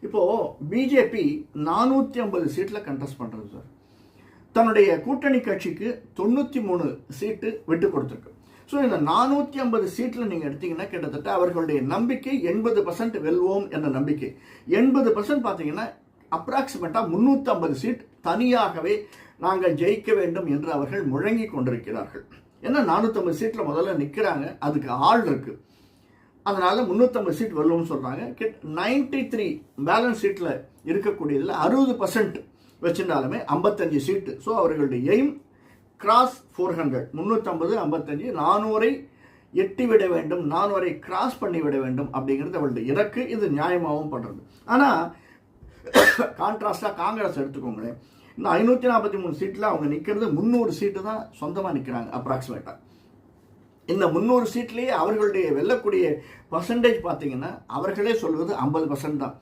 இப்போது பிஜேபி 450 சீட்டில் கண்டெஸ்ட் பண்ணுறது சார். தன்னுடைய கூட்டணி கட்சிக்கு 93 சீட்டு விட்டு கொடுத்துருக்கு. ஸோ இந்த 450 சீட்டில் நீங்கள் எடுத்தீங்கன்னா கிட்டத்தட்ட அவர்களுடைய நம்பிக்கை 80% வெல்வோம் என்ற நம்பிக்கை. 80% பார்த்தீங்கன்னா அப்ராக்சிமேட்டாக 350 சீட் தனியாகவே நாங்கள் ஜெயிக்க வேண்டும் என்று அவர்கள் முழங்கி கொண்டிருக்கிறார்கள். ஏன்னா 450 சீட்டில் முதல்ல நிற்கிறாங்க, அதுக்கு ஆள் இருக்குது. அதனால் 350 சீட் வெல்லும்னு சொல்கிறாங்க. 93 பேலன்ஸ் சீட்டில் இருக்கக்கூடியதில் 60% வச்சுருந்தாலுமே 55 சீட்டு. ஸோ அவர்களுடைய எய்ம் கிராஸ் 400, 350, 55, 400 எட்டி விட வேண்டும், 400 கிராஸ் பண்ணி விட வேண்டும் அப்படிங்கிறது அவர்களுடைய இலக்கு. இது நியாயமாகவும் பண்ணுறது. ஆனால் கான்ட்ராஸ்டாக காங்கிரஸ் எடுத்துக்கோங்களேன், இந்த 543 சீட்டில் அவங்க நிற்கிறது 300 சீட்டு தான் சொந்தமாக நிற்கிறாங்க அப்ராக்சிமேட்டாக. இந்த 300 சீட்லேயே அவர்களுடைய வெல்லக்கூடிய பர்சன்டேஜ் பார்த்தீங்கன்னா அவர்களே சொல்வது 50% தான்.